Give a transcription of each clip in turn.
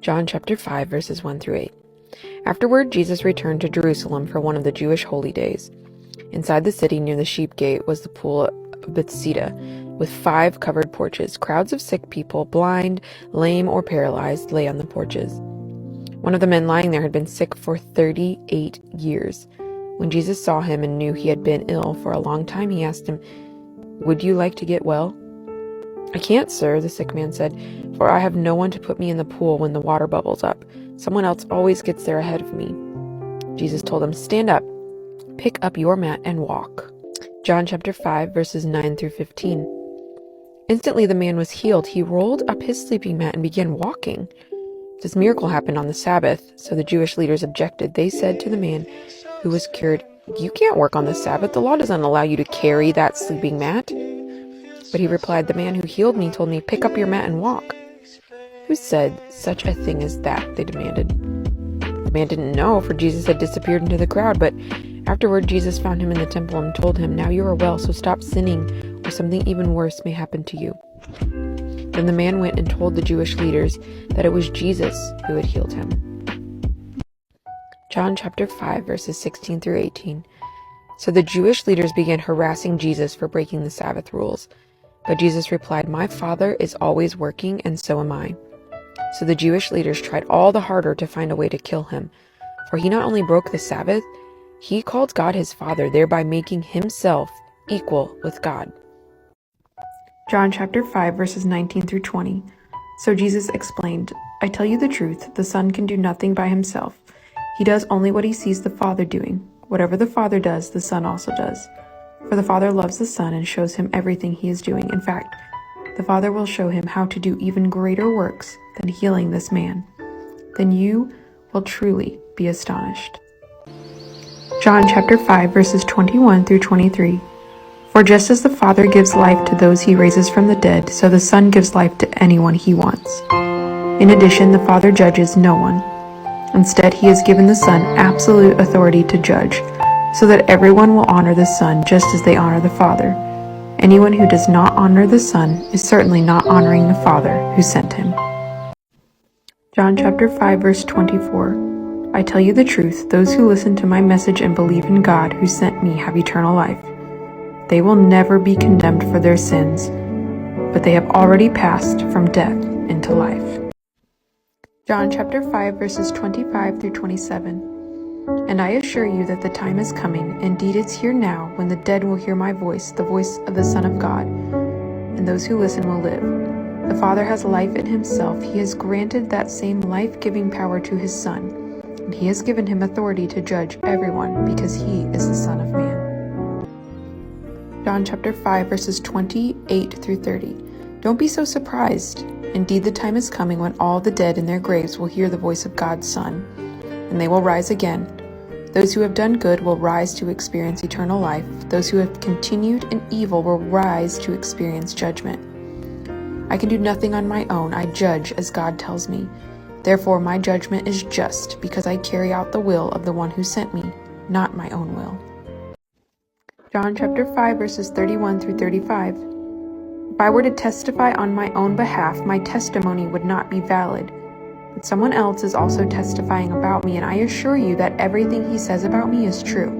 John chapter 5, verses 1 through 8. Afterward, Jesus returned to Jerusalem for one of the Jewish holy days. Inside the city near the sheep gate was the pool of Bethesda, with 5 covered porches. Crowds of sick people, blind, lame, or paralyzed, lay on the porches. One of the men lying there had been sick for 38 years. When Jesus saw him and knew he had been ill for a long time, he asked him, "Would you like to get well?" "I can't, sir," the sick man said, "for I have no one to put me in the pool when the water bubbles up. Someone else always gets there ahead of me." Jesus told him, "Stand up, pick up your mat, and walk." John chapter 5, verses 9 through 15. Instantly the man was healed. He rolled up his sleeping mat and began walking. This miracle happened on the Sabbath, so the Jewish leaders objected. They said to the man who was cured, "You can't work on the Sabbath. The law doesn't allow you to carry that sleeping mat." But he replied, "The man who healed me told me, 'Pick up your mat and walk.'" "Who said such a thing as that?" they demanded. The man didn't know, for Jesus had disappeared into the crowd, but afterward Jesus found him in the temple and told him, "Now you are well, so stop sinning, or something even worse may happen to you." Then the man went and told the Jewish leaders that it was Jesus who had healed him. John chapter 5, verses 16 through 18. So the Jewish leaders began harassing Jesus for breaking the Sabbath rules. But Jesus replied, "My Father is always working, and so am I." So the Jewish leaders tried all the harder to find a way to kill him. For he not only broke the Sabbath, he called God his Father, thereby making himself equal with God. John chapter 5, verses 19 through 20. So Jesus explained, "I tell you the truth, the Son can do nothing by himself. He does only what he sees the Father doing. Whatever the Father does, the Son also does. For the Father loves the Son and shows him everything he is doing. In fact, the Father will show him how to do even greater works than healing this man. Then you will truly be astonished." John chapter 5, verses 21 through 23. For just as the Father gives life to those he raises from the dead, so the Son gives life to anyone he wants. In addition, the Father judges no one. Instead, he has given the Son absolute authority to judge, so that everyone will honor the Son just as they honor the Father. Anyone who does not honor the Son is certainly not honoring the Father who sent him. John chapter 5, verse 24. I tell you the truth, those who listen to my message and believe in God who sent me have eternal life. They will never be condemned for their sins, but they have already passed from death into life. John chapter 5, verses 25 through 27. And I assure you that the time is coming, indeed it's here now, when the dead will hear my voice, the voice of the Son of God, and those who listen will live. The Father has life in himself. He has granted that same life-giving power to his Son, and he has given him authority to judge everyone because he is the Son of Man. John chapter 5, verses 28 through 30. Don't be so surprised. Indeed, the time is coming when all the dead in their graves will hear the voice of God's Son, and they will rise again. Those who have done good will rise to experience eternal life. Those who have continued in evil will rise to experience judgment. I can do nothing on my own. I judge as God tells me. Therefore, my judgment is just, because I carry out the will of the one who sent me, not my own will. John chapter 5, verses 31 through 35. If I were to testify on my own behalf, my testimony would not be valid. But someone else is also testifying about me, and I assure you that everything he says about me is true.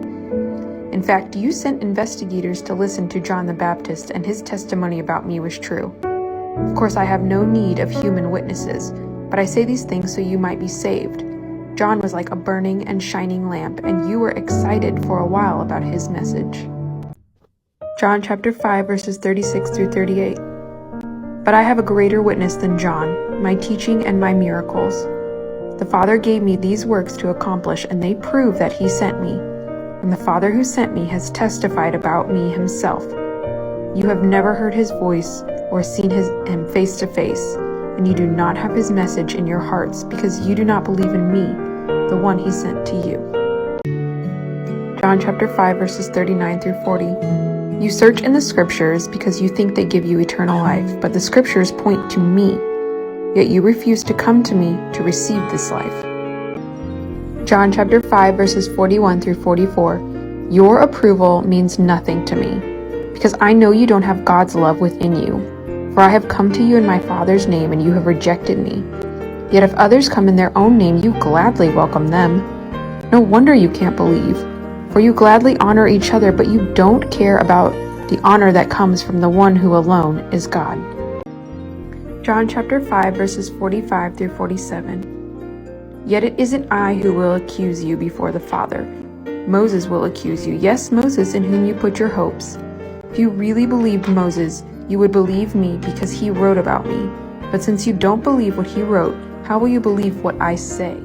In fact, you sent investigators to listen to John the Baptist, and his testimony about me was true. Of course, I have no need of human witnesses, but I say these things so you might be saved. John was like a burning and shining lamp, and you were excited for a while about his message. John chapter 5, verses 36 through 38. But I have a greater witness than John, my teaching and my miracles. The Father gave me these works to accomplish, and they prove that he sent me. And the Father who sent me has testified about me himself. You have never heard his voice or seen him face to face, and you do not have his message in your hearts because you do not believe in me, the one he sent to you. John chapter 5, verses 39 through 40. You search in the scriptures because you think they give you eternal life, but the scriptures point to me, yet you refuse to come to me to receive this life. John chapter 5, verses 41 through 44. Your approval means nothing to me, because I know you don't have God's love within you. For I have come to you in my Father's name, and you have rejected me. Yet if others come in their own name, you gladly welcome them. No wonder you can't believe, for you gladly honor each other, but you don't care about the honor that comes from the one who alone is God. John chapter 5, verses 45 through 47. Yet it isn't I who will accuse you before the Father. Moses will accuse you. Yes, Moses, in whom you put your hopes. If you really believed Moses, you would believe me because he wrote about me. But since you don't believe what he wrote, how will you believe what I say?